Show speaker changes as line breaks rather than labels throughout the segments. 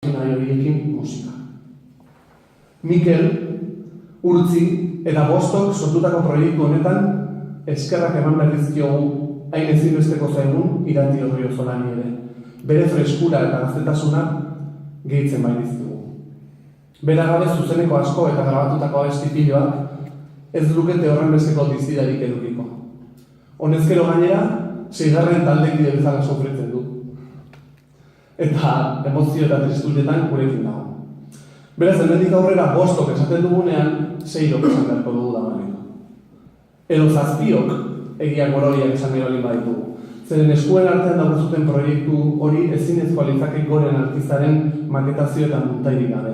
nahi horiekin musika. Mikel, Urtzi eta Bostok sortutako proiektu honetan eskerrak eman behar dizkiogu hain ezinbesteko zaigun Irati Odriozolani ere. Bere freskura eta gaztetasuna gehitzen bai dizkigu. Bera gabe zuzeneko asko eta grabatutako abestipiloak ez lukete horren besteko dizidarik edukiko. Honezkero gainera, 6. taldekide bezala sofritzen du. Eta emozio eta tristuletan gurekin dago. Beraz, hemendik aurrera Bostok esaten dugunean, 6 esan beharko dugu da maneko. Edo 7 egia gororiak esan berolin baditugu. Zeren eskuen artean daugazuten proiektu hori ezinezkoa litzake goren artistaren maketazio eta muntairik gabe.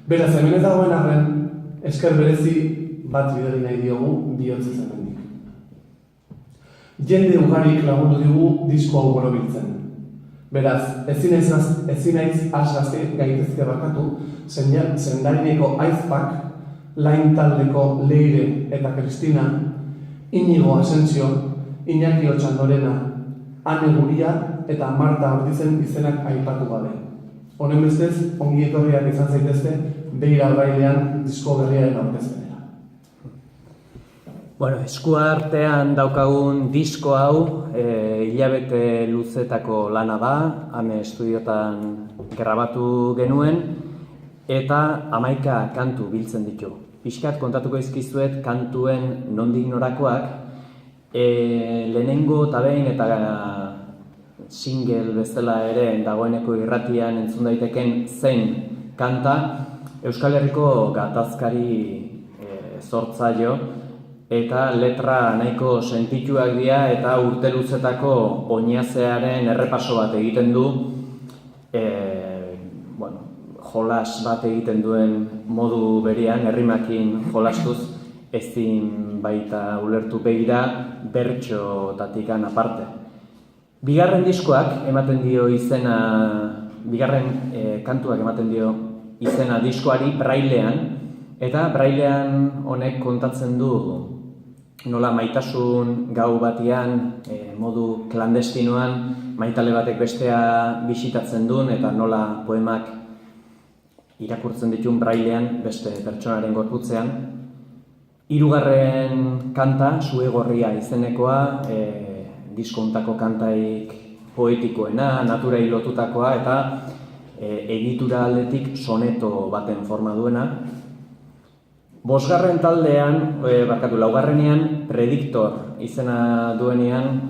Beraz, hemen ez dagoen arren, esker berezi bat bideri nahi diogu bihotzez hemendik. Jende ugarik lagundu digu disko hau borobiltzen. Beraz, ezin naiz asgazte gaitezke bakatu, zendarineko Aizpak, Lain taldeko Leire eta Kristina, Inigo Asensio, Iñaki Otxandorena, Ane Guria eta Marta Ortizen izenak aipatu gabe. Honen bestez, ongi etorriak izan zaitezte, Beira Brailean disko berriaren aurkezpenera.
Bueno, eskuartean daukagun disko hau, hilabete luzetako lana da, hame estudiotan grabatu genuen, eta 11 kantu biltzen ditu. Pixkat kontatuko izkizuet kantuen nondik norakoak, lehenengo eta behin eta single bezala ere dagoeneko irratian entzun daiteken zen kanta, Euskal Herriko gatazkari zortzaio, eta letra nahiko sentituak dira eta urte luzetako oinazearen errepaso bat egiten du, jolas bat egiten duen modu berean, errimakin jolastuz, ezin baita ulertu begira bertxotatikan aparte. Bigarren diskoak ematen dio izena, bigarren kantuak ematen dio izena diskoari Brailean, eta Brailean honek kontatzen du nola maitasun gau batean, modu klandestinoan, maitale batek bestea bisitatzen duen, eta nola poemak irakurtzen ditun Brailean beste pertsonaren gorputzean. 3. kanta, Sue Gorria izenekoa, diskontako kantaik poetikoena, naturai lotutakoa, eta egitura aldetik soneto baten forma duena. 5. taldean, laugarrenean, Prediktor izena duenean,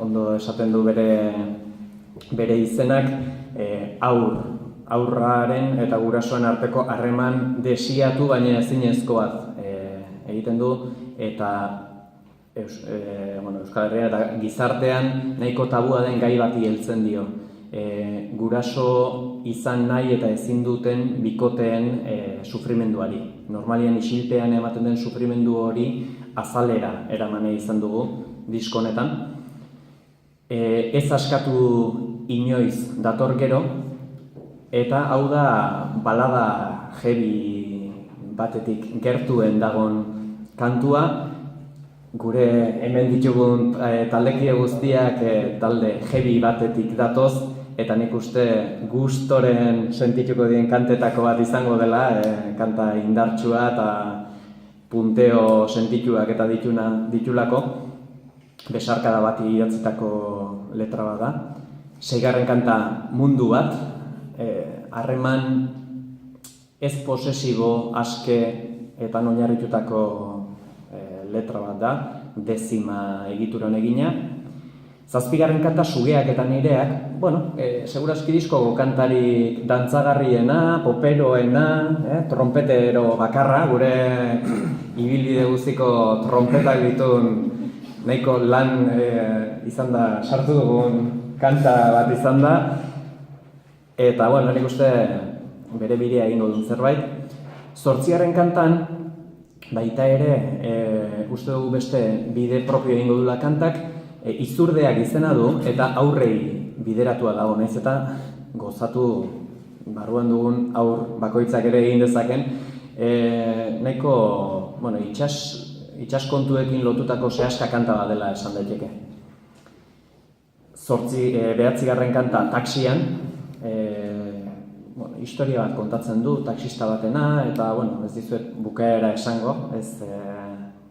ondo esaten du bere izenak, aurraren eta gurasoen arteko harreman desiatu baina ezinezko bat egiten du, eta Euskal Herria eta gizartean nahiko tabua den gai bati heltzen dio. Guraso izan nahi eta ezin duten bikoteen sufrimenduari. Normalian isilpean ematen den sufrimendu hori azalera eramane izan dugu disko honetan. Ez askatu inoiz dator gero, eta hau da balada heavy batetik gertuen dagon kantua. Gure hemen ditugun taldekide guztiak talde heavy batetik datoz, eta nik uste gustoren sentituko dien kantetako bat izango dela, kanta indartsua eta punteo sentituak eta ditulako, besarkada bat idatzitako letra bat da. 6. kanta Mundu bat, harreman ez posesibo, aske eta oinarritutako letra bat da, 10 egituran egina. 7. kanta Sugeak eta Nireak, segurazki diskoko kantarik dantzagarriena, poperoena, trompetero bakarra, gure ibilbide guztiko trompetak ditun nahiko lan izan da, sartu dugun kanta bat izan da, eta nik uste bere birea egingo duen zerbait. 8. kantan, baita ere, uste dugu beste bide propio egingo dula kantak, Izurdeak izena du eta aurrei bideratua dago, naiz eta gozatu barruan dugun aur bakoitzak ere egin dezaken, nahiko itsaskontuekin lotutako sehaska kanta bat dela esan daiteke. 9. kanta Taxian, historia bat kontatzen du, taxista batena, eta ez dizuet bukaera esango, ez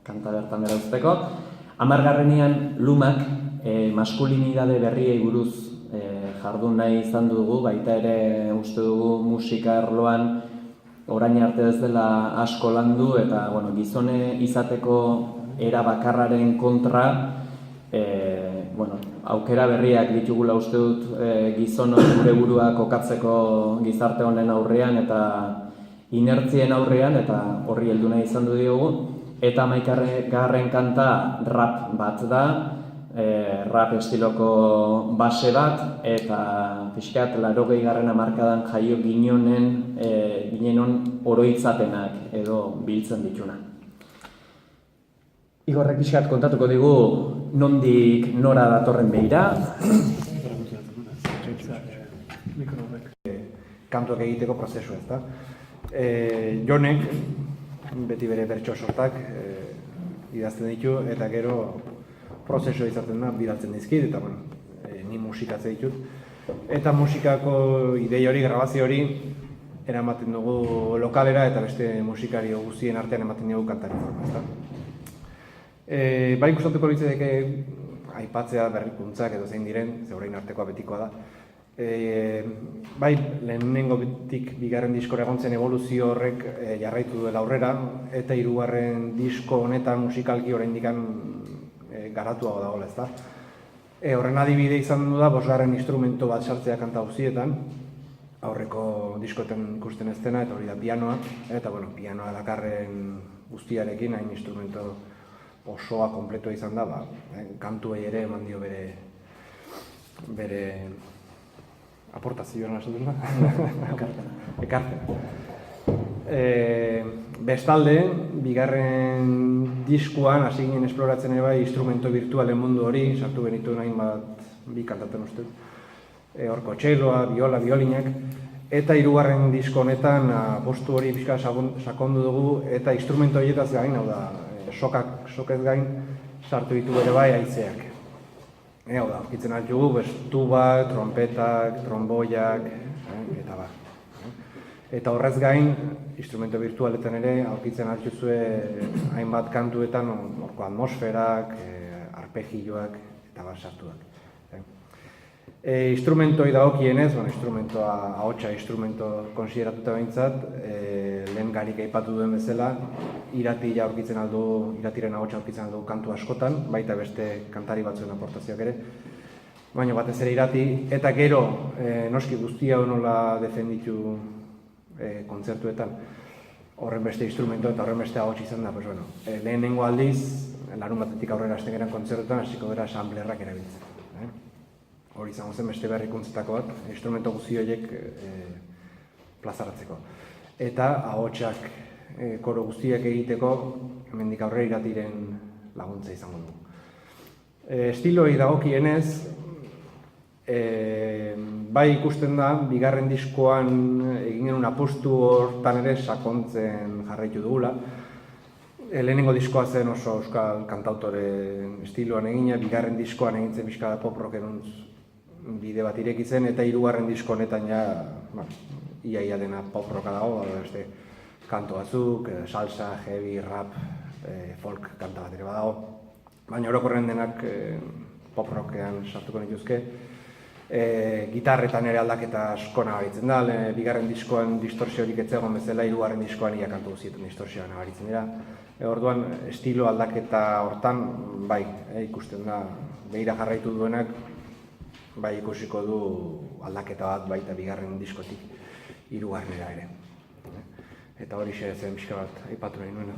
kanta bertan bera uzteko. 10. Lumak maskulinidade berriei buruz jardun nahi izan dugu, baita ere uste dugu musika arloan orain arte ez dela asko landu, eta gizone izateko era bakarraren kontra aukera berriak ditugula uste dut gizonok gure burua kokatzeko gizarte honen aurrean eta inertzien aurrean, eta horri heldu nahi izan du diogu. Eta 11. kanta rap bat da, rap estiloko base bat, eta pixkat 80. hamarkadan jaio ginenon oroitzapenak edo biltzen dituna. Igorrek pixkat kontatuko digu nondik nora datorren behira.
Kantuak egiteko prozesu ez da. Jonek beti bere bertso sortak idazten ditu, eta gero prozesua izaten da, bidaltzen dizkit, eta ni musikatzen ditut. Eta musikako idei hori, grabazio hori, eramaten dugu lokalera, eta beste musikari guztien artean ematen dugu kantari forma, ezta? Bai gustatuko litzateke aipatzea berrikuntzak edo zein diren, ze orain artekoa betikoa da. Bai, lehenengotik 2. diskora egon zen evoluzio horrek jarraitu duela aurrera, eta 3. disko honetan musikalki oraindik garatuago dagoela, ezta? Horren adibide izan du da 5. instrumento bat sartzea kanta guztietan, aurreko diskoetan ikusten ez dena, eta hori da pianoa, eta pianoa dakarren guztiarekin, hain instrumento osoa kompletua izan da, kantuei ere eman dio bere aportazioan esaten da? Ekarpena. Bestalde, 2. diskuan hasi ginen esploratzen ere bai instrumento virtualen mundu hori, sartu benitu hainbat bi kantaten uste. Horko txeloa, biola, biolinak, eta 3. disko honetan postu hori pixka sakondu dugu, eta instrumento horietaz gain, hau da, sokez gain, sartu ditu ere bai haizeak. Hau da, aurkitzen altugu, tuba, trompetak, tromboiak, eta bar. Eta horrez gain, instrumento virtualetan ere, aurkitzen altuzue hainbat kantuetan horko atmosferak, arpegioak, eta bar sartuak. Instrumentoi dagokienez, ahotsa instrumento konsideratuta behintzat, lehen Garik aipatu duen bezala, iratiren ahotsa aurkitzen aldugu kantu askotan, baita beste kantari batzuen aportazioak ere, baina batez ere irati, eta gero, noski guztia nola defenditu kontzertuetan, horren beste instrumento eta horren beste ahots izan da, lehenengo aldiz, larun batetik aurrera hasten geran kontzertuetan, hasiko gara samplerrak erabiltzen. Hori izango zen beste berrikuntzetako bat, instrumento guzti horiek plazaratzeko. Eta ahotsak koro guztiak egiteko, hemendik aurrera iratiren laguntza izango du. Estiloi dagokienez, bai ikusten da, 2. diskoan egin genuen apostu hortan ere sakontzen jarraitu dugula. Lehenengo diskoa zen oso euskal kantautoren estiloan egina, 2. diskoan egin zen pixka pop rocken bide bat ireki zen, eta 3. disko honetan ia dena pop rocka dago, beste kanto batzuk, salsa, heavy, rap, folk kanta bat ere badago. Baina orokorren denak pop rockean sartuko nituzke. Gitarretan ere aldaketa asko nabaritzen da, 2. diskoan distorsiorik ez zegoen bezala, 3. diskoan ia kantu guztietan distorsioa nabaritzen dira. Orduan, estilo aldaketa hortan, bai, ikusten da, behira jarraitu duenak, bai ikusiko du aldaketa bat baita 2. diskotik 3. ere. Eta hori zen pixka bat aipatu nahi nuena.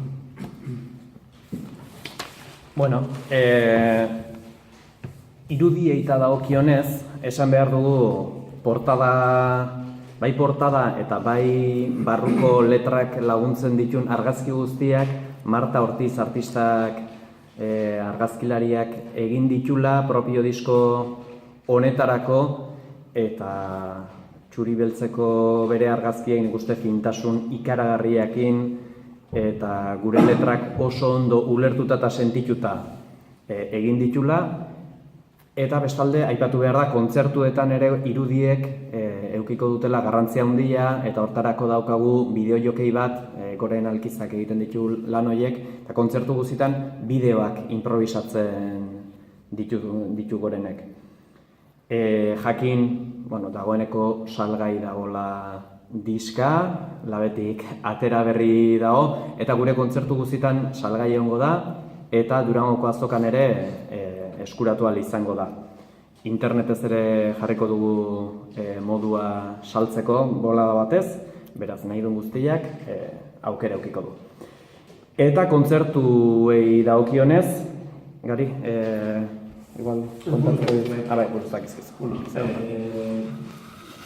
Irudieita dagokionez, esan behar dugu bai portada eta bai barruko letrak laguntzen ditun argazki guztiak, Marta Ortiz artistak argazkilariak egin ditula propio disko honetarako, eta Txuri Beltzeko bere argazkien guzti fintasun ikaragarriakin, eta gure letrak oso ondo ulertuta eta sentituta egin ditula. Eta bestalde, aipatu behar da, kontzertuetan ere irudiek edukiko dutela garrantzia handia, eta hortarako daukagu bideojokei bat, Goren Alkizak egiten ditu lan horiek, eta kontzertu guztietan bideoak improvisatzen ditu Gorenek. Jakin, dagoeneko salgai dagoela diska, labetik atera berri dago, eta gure kontzertu guztietan salgai egongo da, eta Durangoko azokan ere eskuratu ahal izango da. Internetez ere jarriko dugu modua saltzeko bolada batez, beraz nahi duen guztiak aukera eukiko du. Eta kontzertuei dagokionez, Gari, igual kontatuko dut. Buruzak izkizu.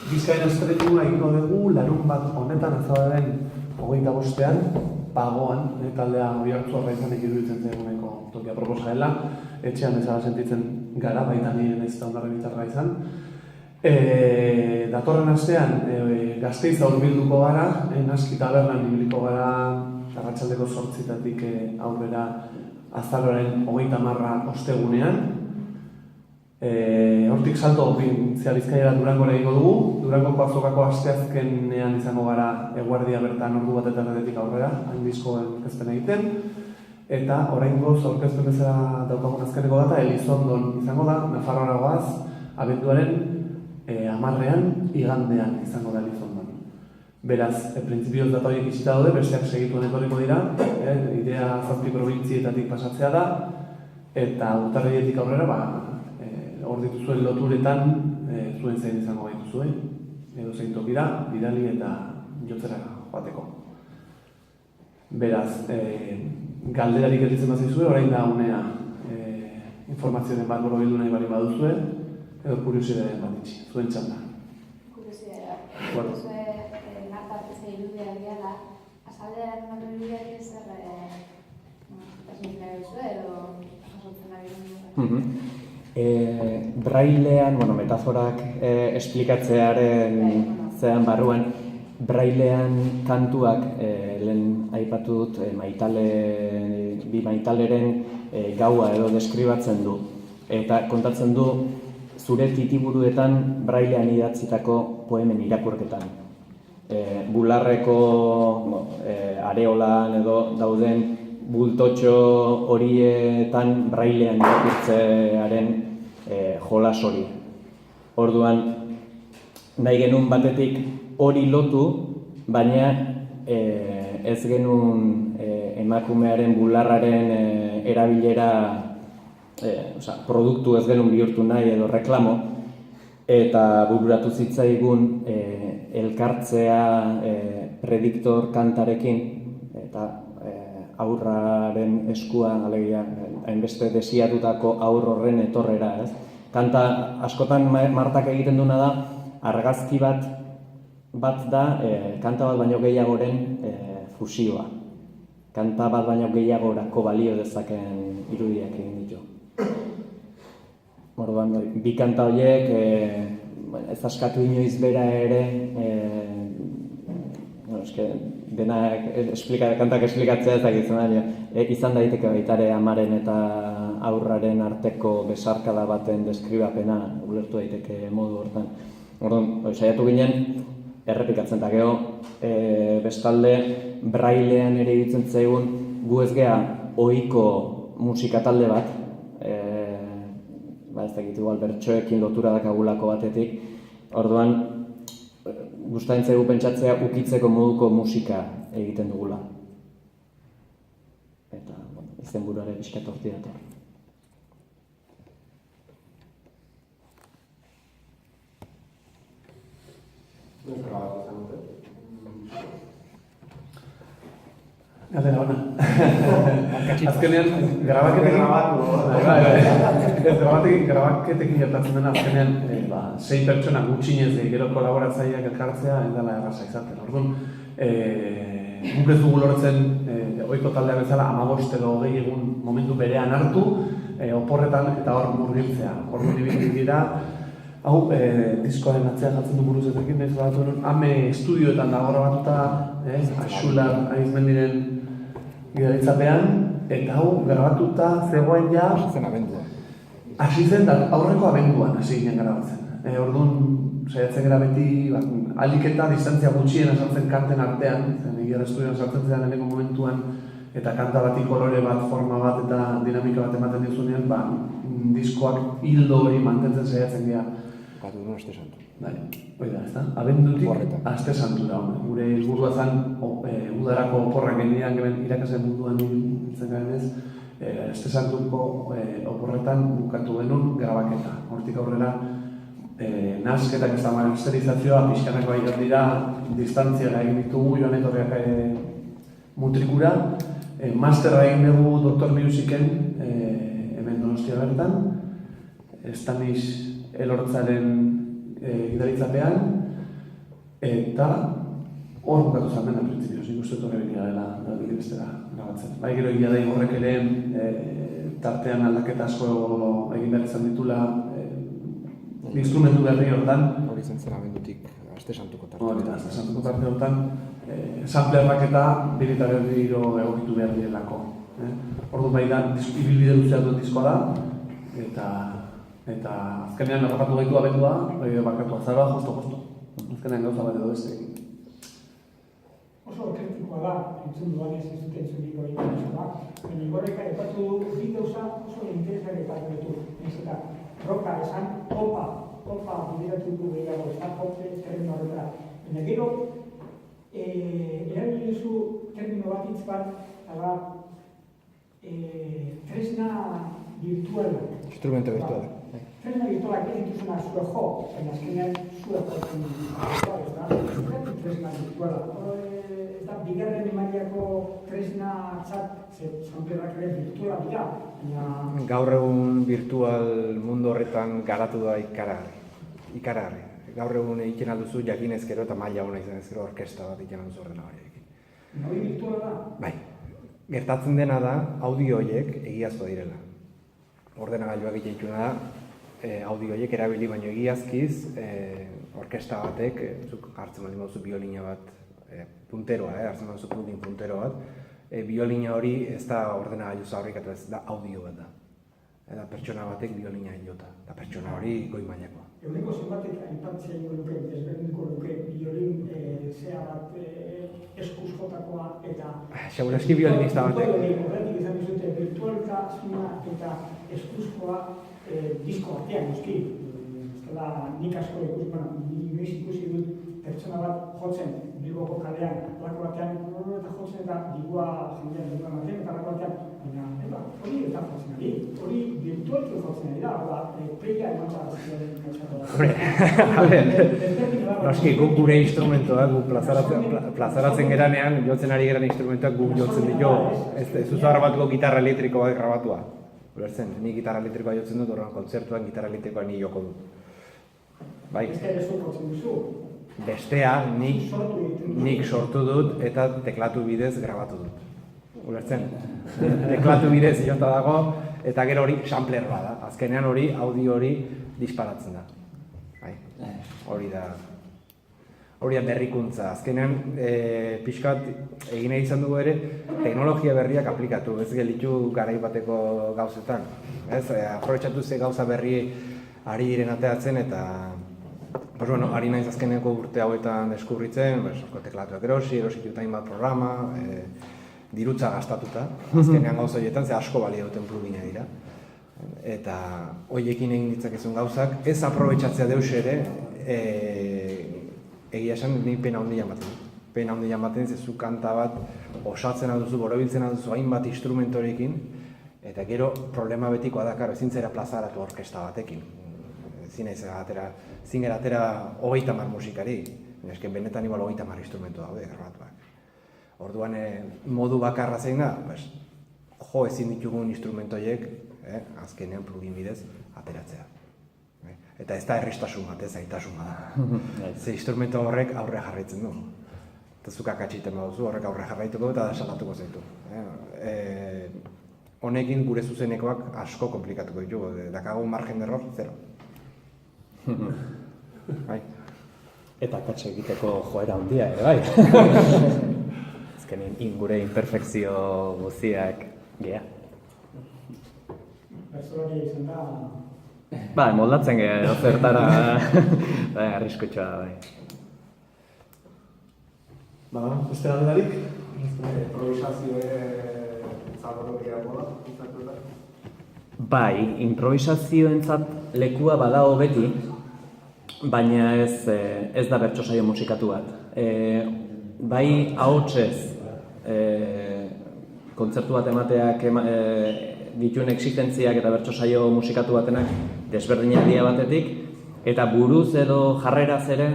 Bizkaien estrenua egingo dugu, larun bat honetan azabaden 25ean, Pagoan, taldea hori hartzu horra izanek iruditzen zegoeneko tokia proposa dela, etxean bezala sentitzen gara, baita nire ez da ondarren bitarra izan. Datorren astean, Gasteiza hurbilduko gara, Naski Tabernan ibiliko gara, arratsaldeko 8:00 aurrera azaroaren 30 ostegunean. Hortik salto Bizkaira Durangora egingo dugu. Durangoko azokako asteazkenean izango gara eguerdia bertan ordu bat eta erretik aurrera, hain diskoen aurkezpen egiten. Eta oraingoz aurkezpen bezala daukagun azkeneko data Elizondon izango da, Nafarroara goaz, abenduaren 10ean igandean izango da Elizondon. Beraz, printzipioz data horiek itxita daude, besteak segituen etorriko dira, idea 7 probintzietatik pasatzea da, eta urtarriletik aurrera, hor dituzuen loturetan zuen zein izango gaituzue, edo zein tokira, bidali eta jotzera joateko. Beraz, galderarik gelditzen bazaizue, orain da unea informazioen bat borobildu nahi bali baduzue, edo kuriosidadeen bat itxi, zuen txanda.
Kuriosidadea. Nartartezea irudia egiala, azaldearen bat irudiak zer tasnik nahi duzue, edo jasotzen nahi duzue?
Brailean, metafora esplikatzearen zean barruan, brailean kantuak lehen aipatu dut bi maitaleren gaua edo deskribatzen du. Eta kontatzen du zure titiburuetan brailean idatzitako poemen irakurketan. Bularreko areolan edo dauden bultotxo horietan brailean irakurtzearen jolas hori. Orduan, nahi genuen batetik hori lotu, baina ez genuen emakumearen bularraren erabilera, produktu ez genuen bihurtu nahi edo reklamo, eta bururatu zitzaigun elkartzea prediktor kantarekin, eta aurraren eskuan, alegia, hainbeste desiatutako aur horren etorrera, ez? Kanta askotan Martak egiten duena da, argazki bat da, kanta bat baino gehiagoren fusioa. Kanta bat baino gehiagorako balio dezaken irudiak egin ditu. Orduan, bi kanta horiek, ez askatu inoiz bera ere, denak kantak esplikatzea ezagitzen izan daiteke baitare amaren eta aurraren arteko besarkada baten deskribapena ulertu daiteke modu hortan. Orduan, saiatu ginen errepikatzen eta gero bestalde brailean ere iruditzen zaigun gu ez gea ohiko musika talde bat, ez dakit igual bertsoekin lotura dakagulako batetik. Orduan, gustatzen zaigu pentsatzea ukitzeko moduko musika egiten dugula. Eta, izenburuare pixkat horti dator.
Galdera ona. Azkenean, grabaketekin gertatzen dena, azkenean 6 pertsona gutxinez gero kolaboratzaileak elkartzea ez dela erraza izaten. Orduan, guk ez dugu lortzen ohiko taldea bezala 15 edo 20 egun momentu berean hartu, oporretan eta hor murgiltzea. Orduan ibili dira, hau diskoaren atzean jartzen du buruzetekin, ez batu ame estudioetan dago grabatuta, Axular Aizmendiren gidaritzapean, eta hau grabatuta zegoen ja...
Zen abenduan.
Hasi zen, aurreko abenduan hasi ginen grabatzen. Orduan, saiatzen gara beti, ahalik eta distantzia gutxiena sartzen kanten artean, zen egia estudioan sartzen zean lehenengo momentuan, eta kanta bati kolore bat, forma bat eta dinamika bat ematen dizunean, diskoak hildo hori mantentzen saiatzen gara.
Bukatu duen Aste Santu.
Bai, hori da, ezta? Abendutik Aste Santura. Gure helburua zen udarako oporrak genian irakasle munduan hiltzen garen ez, Aste Santuko oporretan bukatu genuen grabaketa. Hortik aurrera, nasketak ez da masterizazioa, pixkanako aigat dira, distantziara egin ditugu joan etorriak mutrikura. Masterra egin dugu Dr. Musiken, hemen Donostia bertan, Stanis Elortzaren gidaritzapean, eta hor bukatu zen dena printzipioz, nik uste torre begira dela bilibestera grabatzen. Bai, gero egia da horrek ere tartean aldaketa asko egin behar izan ditula instrumentu berri hortan.
Hori zen zen abendutik Aste Santuko tarte.
Hori da, Aste Santuko tarte hortan, samplerrak eta birita berriro egokitu behar direlako. Ordu bai da, ibilbide luzea duen diskoa da, eta azkenean errapatu gaitu abendua, bakatu azara, justo. Azkenean gauza bat edo beste egin.
Oso kritikoa da, entzun duan ez dute entzuniko egin da. Baina Igorrek aipatu bi gauza oso interesak aipatu ditu. Ez eta roka esan, popa bideratu du gehiago, ez da pope termino horretara. Baina gero, erabili duzu termino bat hitz bat, eta tresna virtuala.
Instrumento virtuala.
Tresna virtualak ez dituzuna zure jo, baina azkenean zure jotzen virtual, ez da? Tresna virtuala. Eta bigarren mailako tresna txat, samplerrak ere virtuala dira, baina...
Gaur egun virtual mundu horretan garatu da ikaragarri. Gaur egun egiten alduzu jakinez gero eta maila hona izan ez gero orkesta bat egiten alduzu ordena horiek.
Hori virtuala da?
Bai, gertatzen dena da audio horiek egiazko direla. Ordenagailuak egiten dituna da, audio horiek erabili baino egiazkiz, orkesta batek, zuk hartzen baldin baduzu biolina bat, punteroa, hartzen baduzu puntero bat, biolina hori ez da ordenagailu zaurrikatu, ez da audio bat da. Eta pertsona batek biolina jota, eta pertsona hori goi mailakoa.
Eguneko zenbatek aipatzea ingo luke, desberdinko luke, biolin zea bat eskuz jotakoa eta...
Seguraski biolinista batek.
Horretik izan dizute, virtualtasuna eta eskuzkoa disko batean, noski. Nik asko inoiz ikusi dut pertsona bat jotzen Bilboko kalean, lako batean, eta jotzen eta digua jendean digua ematen, eta lako batean, baina, hori eta jotzen ari, hori virtualki jotzen ari da, preia emantza ziren katsatu da.
Noski, guk gure instrumentoak, guk plazaratzen geranean, jotzen ari geran instrumentoak guk jotzen ditu, ez duzu grabatuko gitarra elektriko bat grabatua. Ulertzen, ni gitarra elektrikoa jotzen dut, horren kontzertuan gitarra elektrikoa ni joko dut. Bai. Bestea nik sortu dut eta teklatu bidez grabatu dut. Ulertzen? Teklatu bidez jota dago eta gero hori sampler bada. Azkenean hori audio hori disparatzen da. Bai. Hori da berrikuntza. Azkenean pixkat egin nahi izan dugu ere teknologia berriak aplikatu, ez gelditu garai bateko gauzetan. Ez, aprobetxatu ze gauza berri ari diren ateatzen eta ari naiz azkeneko urte hauetan deskubritzen, sorko teklatuak erositu hainbat programa, dirutza gastatuta, azkenean gauza horietan, ze asko balia duten plugina dira. Eta horiekin egin ditzakezun gauzak, ez aprobetxatzea deus ere, egia esan nik pena handia ematen. Pena handia ematen, zezu kanta bat osatzen alduzu, borobiltzen alduzu hainbat instrumentorekin, eta gero problema betikoa da, ezin zera plazaratu orkesta batekin. Ezin gara atera 30 musikari, esken benetan igual 30 instrumentu daude grabatuak. Orduan modu bakarra zein da, jo ezin ditugun instrumentoiek, azkenean plugin bidez ateratzea. Eta ez da erristasun bat, ez zaitasun bat. Ze instrumento horrek aurre jarraitzen du. Eta zuk akatxiten baduzu, horrek aurre jarraituko eta salatuko zaitu. Honekin gure zuzenekoak asko komplikatuko ditugu, dakago margen de error, 0. Bai.
Eta akatsa egiteko joera handia ere, bai. Azkenean gure imperfekzio guztiak gea.
Pertsolaria izan da,
Bai, moldatzen geha, zertara, bai, arriskutxoa, bai.
Beste galderarik?
Improvisazioe zaborrokiago da,
Bai, improvisazioentzat lekua badago beti, baina ez da bertso saio musikatu bat. Bai, ahotsez kontzertu bat emateak dituen exigentziak eta bertso saio musikatu batenak desberdinak dira batetik, eta buruz edo jarreraz ere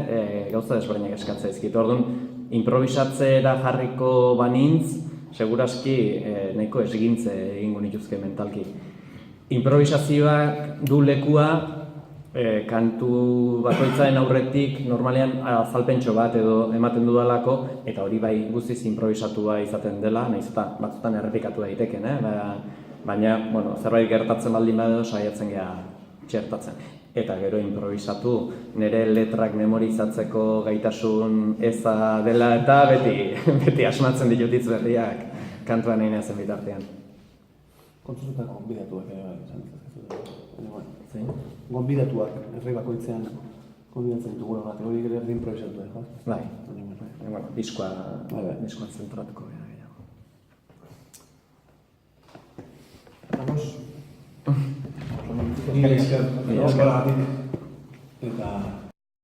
gauza desberdinak eskatzea izkit. Orduan, improvisatzera jarriko banintz, seguraski nahiko esgintze egingo nituzke mentalki. Improvisazioak du lekua kantu bakoitzaren aurretik normalean azalpentxo bat edo ematen dudalako, eta hori bai guztiz improvisatua izaten dela, nahiz eta batzutan errepikatu daiteken, baina zerbait gertatzen baldin badeo saiatzen geha txertatzen. Eta gero improvisatu, nire letrak memorizatzeko gaitasun eza dela eta beti asmatzen ditut hitz berriak kantuan nahi nazen bitartean.
Kontzertutako gonbidatuak ere bai, gonbidatuak, herri bakoitzean gonbidatzen ditugu bat, hori ere erdi improvisatu da,
Bai, diskoa zentratuko gara gehiago.
Estamos. Mila esker.